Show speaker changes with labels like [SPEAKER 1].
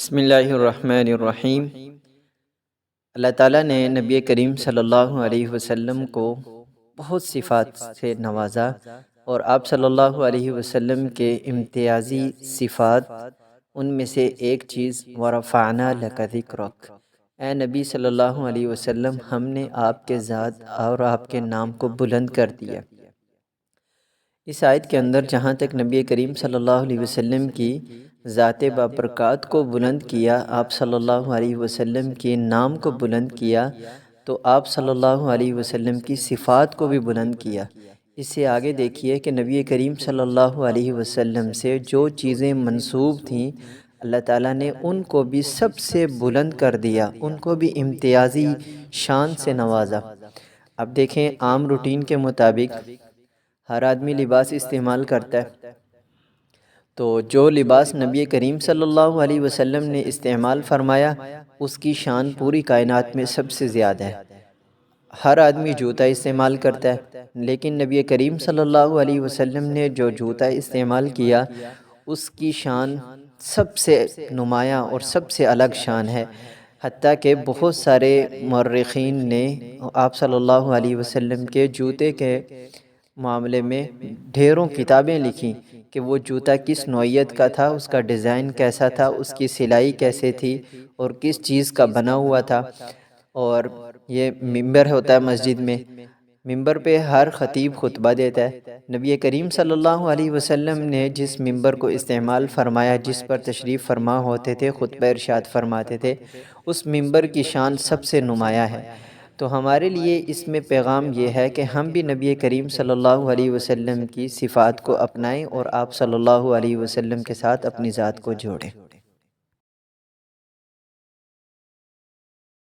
[SPEAKER 1] بسم اللہ الرحمن الرحیم۔ اللہ تعالیٰ نے نبی کریم صلی اللہ علیہ وسلم کو بہت صفات سے نوازا، اور آپ صلی اللہ علیہ وسلم کے امتیازی صفات ان میں سے ایک چیز وَرَفَعْنَا لَكَ ذِكْرَكَ، اے نبی صلی اللہ علیہ وسلم، ہم نے آپ کے ذات اور آپ کے نام کو بلند کر دیا۔ اس آیت کے اندر جہاں تک نبی کریم صلی اللہ علیہ وسلم کی ذات بابرکات کو بلند کیا، آپ صلی اللہ علیہ وسلم کے نام کو بلند کیا، تو آپ صلی اللہ علیہ وسلم کی صفات کو بھی بلند کیا۔ اس سے آگے دیکھیے کہ نبی کریم صلی اللہ علیہ وسلم سے جو چیزیں منسوب تھیں، اللہ تعالیٰ نے ان کو بھی سب سے بلند کر دیا، ان کو بھی امتیازی شان سے نوازا۔ اب دیکھیں، عام روٹین کے مطابق ہر آدمی لباس استعمال کرتا ہے، تو جو لباس نبی کریم صلی اللہ علیہ وسلم نے استعمال فرمایا، اس کی شان پوری کائنات میں سب سے زیادہ ہے۔ ہر آدمی جوتا استعمال کرتا ہے، لیکن نبی کریم صلی اللہ علیہ وسلم نے جو جوتا استعمال کیا، اس کی شان سب سے نمایاں اور سب سے الگ شان ہے۔ حتیٰ کہ بہت سارے مورخین نے آپ صلی اللہ علیہ وسلم کے جوتے کے معاملے میں ڈھیروں کتابیں لکھیں کہ وہ جوتا کس نوعیت کا تھا، اس کا ڈیزائن کیسا تھا، اس کی سلائی کیسے تھی، اور کس چیز کا بنا ہوا تھا۔ اور یہ ممبر ہوتا ہے مسجد میں، ممبر پہ ہر خطیب خطبہ دیتا ہے۔ نبی کریم صلی اللہ علیہ وسلم نے جس ممبر کو استعمال فرمایا، جس پر تشریف فرما ہوتے تھے، خطبہ ارشاد فرماتے تھے، اس ممبر کی شان سب سے نمایاں ہے۔ تو ہمارے لیے اس میں پیغام یہ ہے کہ ہم بھی نبی کریم صلی اللہ علیہ وسلم کی صفات کو اپنائیں اور آپ صلی اللہ علیہ وسلم کے ساتھ اپنی ذات کو جوڑیں۔